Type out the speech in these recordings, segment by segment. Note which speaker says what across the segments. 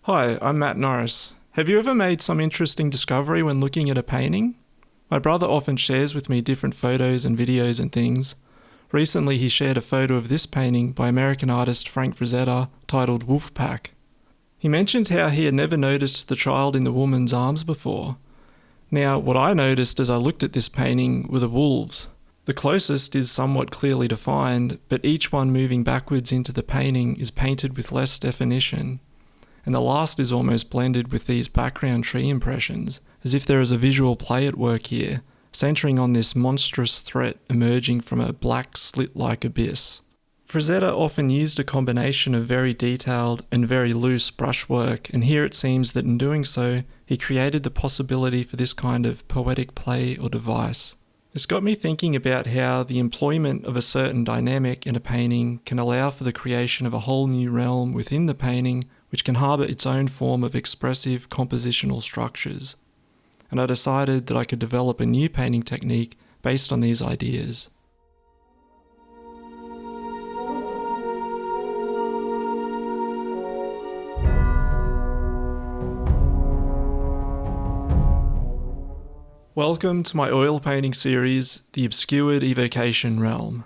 Speaker 1: Hi, I'm Matt Norris. Have you ever made some interesting discovery when looking at a painting? My brother often shares with me different photos and videos and things. Recently he shared a photo of this painting by American artist Frank Frazetta titled Wolfpack. He mentioned how he had never noticed the child in the woman's arms before. Now, what I noticed as I looked at this painting were the wolves. The closest is somewhat clearly defined, but each one moving backwards into the painting is painted with less definition. And the last is almost blended with these background tree impressions, as if there is a visual play at work here, centering on this monstrous threat emerging from a black slit-like abyss. Frazetta often used a combination of very detailed and very loose brushwork, and here it seems that in doing so, he created the possibility for this kind of poetic play or device. This got me thinking about how the employment of a certain dynamic in a painting can allow for the creation of a whole new realm within the painting which can harbour its own form of expressive compositional structures. And I decided that I could develop a new painting technique based on these ideas. Welcome to my oil painting series, The Obscured Evocation Realm.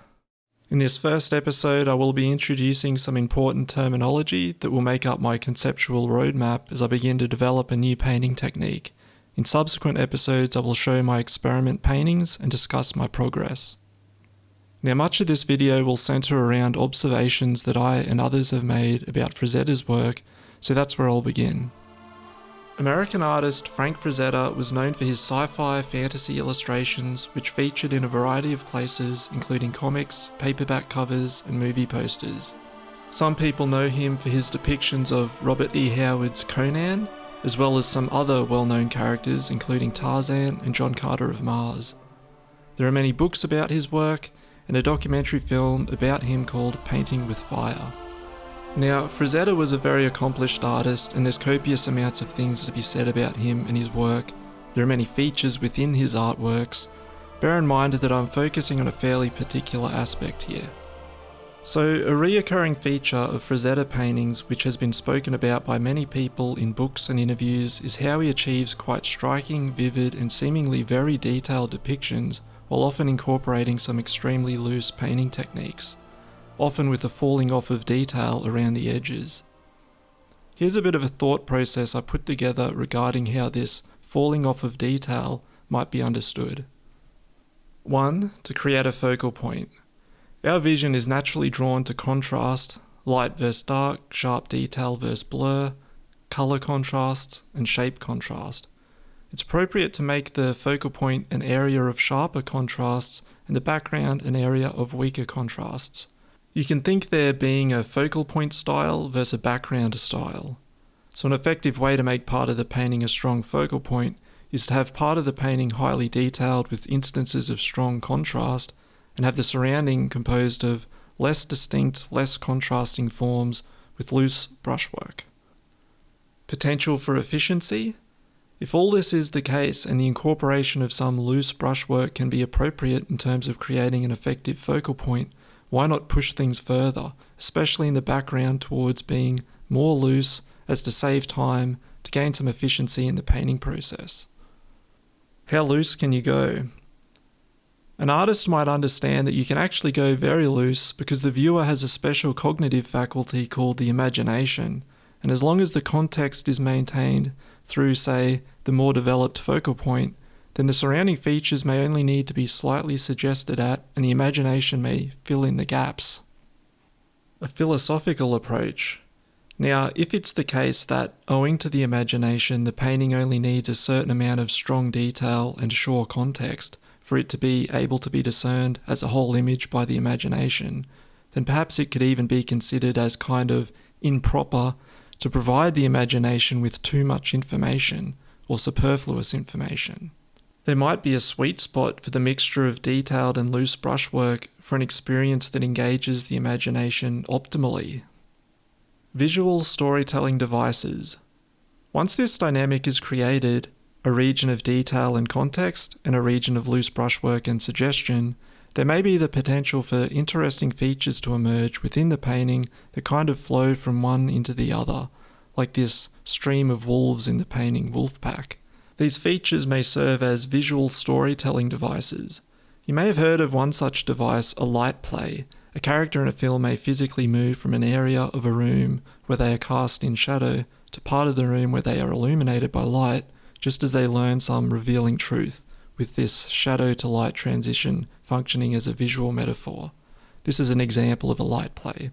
Speaker 1: In this first episode, I will be introducing some important terminology that will make up my conceptual roadmap as I begin to develop a new painting technique. In subsequent episodes, I will show my experiment paintings and discuss my progress. Now, much of this video will centre around observations that I and others have made about Frazetta's work, so that's where I'll begin. American artist Frank Frazetta was known for his sci-fi fantasy illustrations, which featured in a variety of places, including comics, paperback covers, and movie posters. Some people know him for his depictions of Robert E. Howard's Conan, as well as some other well-known characters, including Tarzan and John Carter of Mars. There are many books about his work, and a documentary film about him called Painting with Fire. Now, Frazetta was a very accomplished artist, and there's copious amounts of things to be said about him and his work. There are many features within his artworks. Bear in mind that I'm focusing on a fairly particular aspect here. So, a reoccurring feature of Frazetta paintings, which has been spoken about by many people in books and interviews, is how he achieves quite striking, vivid, and seemingly very detailed depictions, while often incorporating some extremely loose painting techniques, often with a falling off of detail around the edges. Here's a bit of a thought process I put together regarding how this falling off of detail might be understood. 1. To create a focal point. Our vision is naturally drawn to contrast, light versus dark, sharp detail versus blur, colour contrast, and shape contrast. It's appropriate to make the focal point an area of sharper contrasts and the background an area of weaker contrasts. You can think there being a focal point style versus a background style. So an effective way to make part of the painting a strong focal point is to have part of the painting highly detailed with instances of strong contrast, and have the surrounding composed of less distinct, less contrasting forms with loose brushwork. Potential for efficiency? If all this is the case and the incorporation of some loose brushwork can be appropriate in terms of creating an effective focal point, why not push things further, especially in the background, towards being more loose as to save time, to gain some efficiency in the painting process? How loose can you go? An artist might understand that you can actually go very loose because the viewer has a special cognitive faculty called the imagination, and as long as the context is maintained through, say, the more developed focal point, then the surrounding features may only need to be slightly suggested at, and the imagination may fill in the gaps. A philosophical approach. Now, if it's the case that, owing to the imagination, the painting only needs a certain amount of strong detail and sure context for it to be able to be discerned as a whole image by the imagination, then perhaps it could even be considered as kind of improper to provide the imagination with too much information or superfluous information. There might be a sweet spot for the mixture of detailed and loose brushwork for an experience that engages the imagination optimally. Visual storytelling devices. Once this dynamic is created, a region of detail and context and a region of loose brushwork and suggestion, there may be the potential for interesting features to emerge within the painting that kind of flow from one into the other, like this stream of wolves in the painting Wolfpack. These features may serve as visual storytelling devices. You may have heard of one such device, a light play. A character in a film may physically move from an area of a room where they are cast in shadow to part of the room where they are illuminated by light, just as they learn some revealing truth, with this shadow to light transition functioning as a visual metaphor. This is an example of a light play.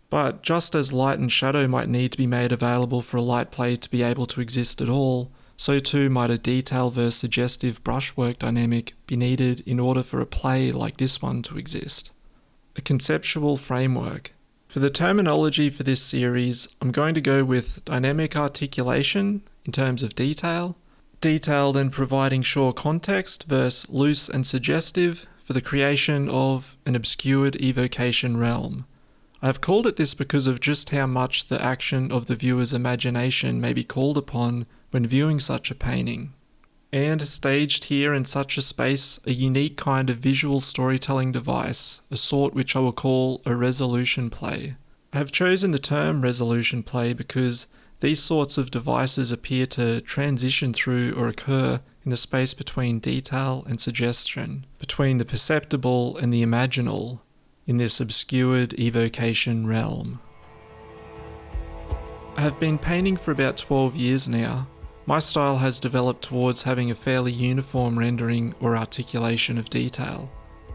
Speaker 1: But just as light and shadow might need to be made available for a light play to be able to exist at all, so too might a detail versus suggestive brushwork dynamic be needed in order for a play like this one to exist. A conceptual framework. For the terminology for this series, I'm going to go with dynamic articulation in terms of detail, detail then providing sure context versus loose and suggestive for the creation of an obscured evocation realm. I have called it this because of just how much the action of the viewer's imagination may be called upon when viewing such a painting. And staged here in such a space, a unique kind of visual storytelling device, a sort which I will call a resolution play. I have chosen the term resolution play because these sorts of devices appear to transition through or occur in the space between detail and suggestion, between the perceptible and the imaginal, in this obscured evocation realm. I have been painting for about 12 years now. My style has developed towards having a fairly uniform rendering or articulation of detail.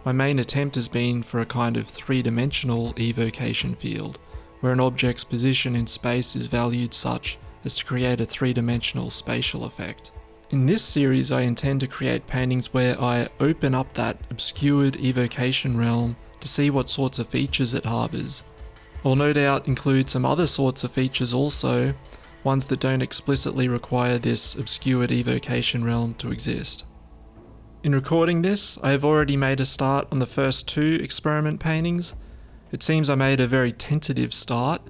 Speaker 1: My main attempt has been for a kind of three-dimensional evocation field, where an object's position in space is valued such as to create a three-dimensional spatial effect. In this series I intend to create paintings where I open up that obscured evocation realm to see what sorts of features it harbours. I will no doubt include some other sorts of features also, ones that don't explicitly require this obscured evocation realm to exist. In recording this, I have already made a start on the first 2 experiment paintings. It seems I made a very tentative start,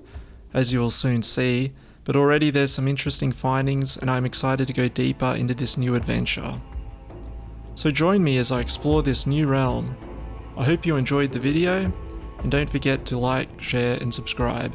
Speaker 1: as you will soon see, but already there's some interesting findings and I'm excited to go deeper into this new adventure. So join me as I explore this new realm. I hope you enjoyed the video, and don't forget to like, share and subscribe.